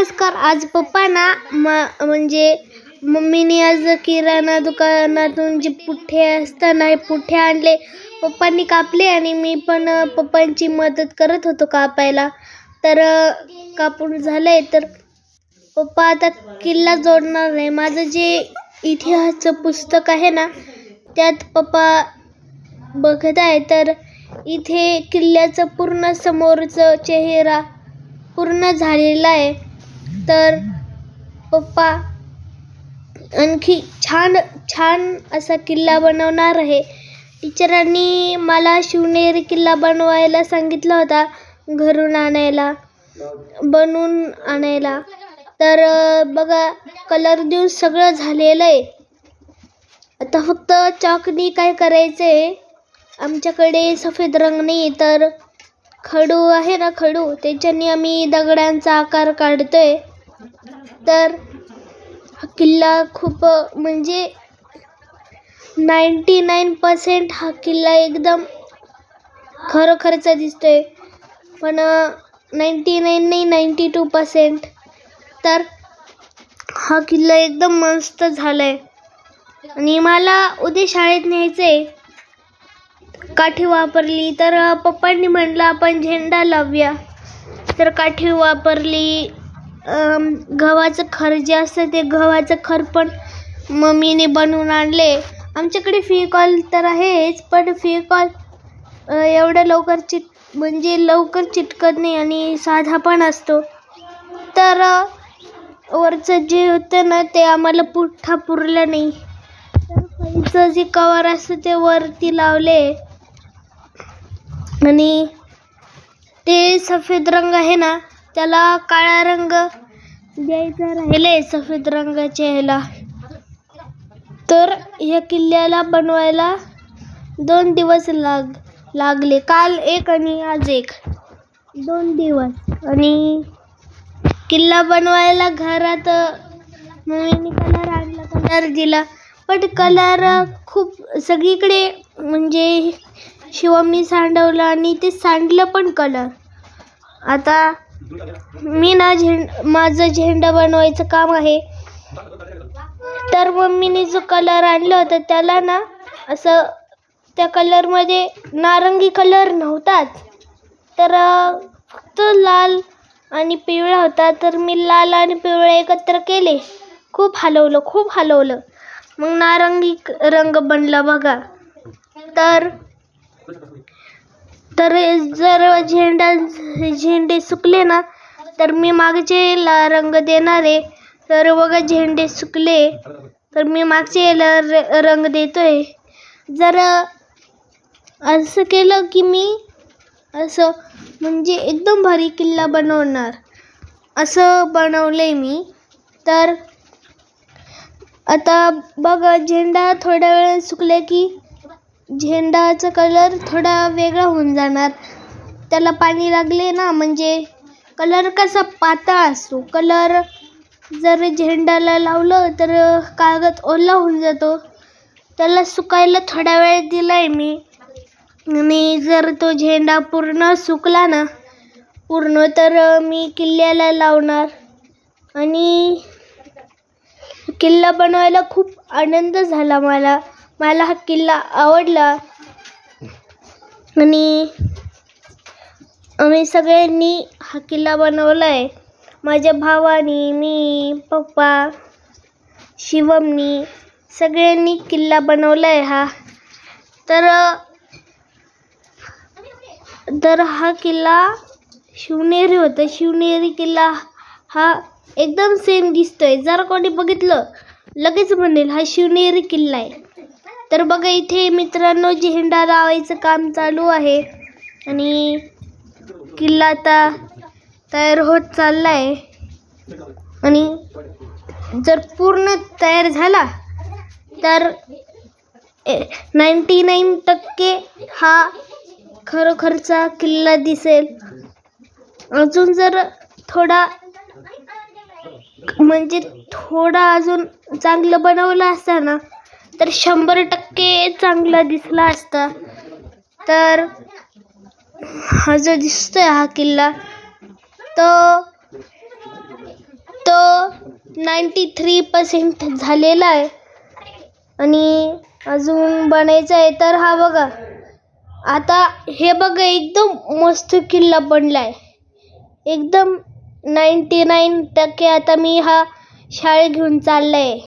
नमस्कार. आज पप्पा ना म्हणजे मम्मीने आज किराणा दुकानातून जे पुठे असतात ना, हे पुठे आणले. पप्पांनी कापले आणि मी पण पप्पांची मदत करत होतो कापायला. तर कापून झालंय. तर पप्पा आता किल्ला जोडणार आहे. माझं जे इतिहासाचं पुस्तक आहे ना, त्यात पप्पा बघत आहे. तर इथे किल्ल्याचं पूर्ण समोरचं चेहरा पूर्ण झालेला आहे. तर पप्पा आणखी छान असा किल्ला बनवणार आहे. टीचरांनी मला शिवनेरी किल्ला बनवायला सांगितला होता, घरून बनवून आणायला. तर बघा, कलर देऊन सगळं झालेलं आहे. आता फक्त चॉकनी काय करायचंय. आमच्याकडे सफेद रंग नाही, तर खडू आहे ना, खडू त्याच्याने आम्ही दगडांचा आकार काढतोय. तर हा किल्ला खूप म्हणजे 99% हा किल्ला एकदम खरोखरचा दिसतोय. पण 99 नाही, 92%. तर हा किल्ला एकदम मस्त झालाय. आणि मला उद्या शाळेत न्यायचंय. काठी वापरली. तर पप्पांनी म्हटलं आपण झेंडा लावूया. तर काठी वापरली. गव्हाचं खर जे असतं, ते गव्हाचं खर पण मम्मीने बनवून आणले. आमच्याकडे फेविकॉल तर आहेच, पण फेविकॉल एवढं लवकर चिटकत नाही आणि साधा पण असतो. तर वरचं जे होतं ना, ते आम्हाला पुरलं नाही. तर फाईलचं जे कवर असतं ते वरती लावले. आणि ते सफेद रंग आहे ना, त्याला काळा रंग द्यायचा राहिले सफेद रंगाच्या ह्याला. तर या किल्ल्याला बनवायला 2 दिवस लागले. काल एक आणि आज 2 दिवस. आणि किल्ला बनवायला घरात मम्मीने कलर आणला, कलर दिला. पण कलर खूप सगळीकडे म्हणजे शिवमनी सांडवलं आणि ते सांडलं पण कलर. आता मी ना माझं झेंडा बनवायचं काम आहे. तर मम्मीने जो कलर आणला होता, त्याला ना असं त्या कलरमध्ये नारंगी कलर नव्हताच. तर फक्त लाल आणि पिवळा होता. तर मी लाल आणि पिवळा एकत्र केले. खूप हलवलं. मग नारंगी रंग बनला बघा. तर जर झेंडे सुकले ना, तर मी मागचे रंग देणार आहे. तर बघा, झेंडे सुकले तर मी मागचे रंग देतोय. जर असं केलं की मी असं म्हणजे एकदम भारी किल्ला बनवणार, असं बनवलंय मी. तर आता बघा, झेंडा थोड्या वेळ सुकले की झेंडाचा कलर थोडा वेगळा होऊन जाणार. त्याला पाणी लागले ना, म्हणजे कलर कसा पातळ असतो. कलर जर झेंड्याला लावलं तर कागद ओला होऊन जातो. त्याला सुकायला थोडा वेळ दिलाय मी. आणि जर तो झेंडा पूर्ण सुकला ना, तर मी किल्ल्याला लावणार. आणि किल्ला बनवायला खूप आनंद झाला मला हा किल्ला आवडला. आणि आम्ही सगळ्यांनी हा किल्ला बनवलाय. माझ्या भावानी, मी, पप्पा, शिवमनी सगळ्यांनी किल्ला बनवलाय हा. तर हा किल्ला शिवनेरी होता. शिवनेरी किल्ला हा एकदम सेम दिसतोय. जर कोणी बघितलं लगेच म्हणेल हा शिवनेरी किल्ला आहे. तर बघा, इथे मित्रांनो झेंडा लावायचं काम चालू आहे. आणि किल्ला आता तयार होत चाललाय. आणि जर पूर्ण तयार झाला तर 99% हा खरोखरचा किल्ला दिसेल. अजून जर थोडा अजून चांगलं बनवलं असतं ना, तर 100% चांगला दिसला असता. तर हा जो दिसतोय हा किल्ला, तो 93% झालेला आहे आणि अजून बनायचं आहे. तर हा बघा, आता हे बघा एकदम मस्त किल्ला बनलाय, एकदम 99%. आता मी हा शाळेत घेऊन चाललाय.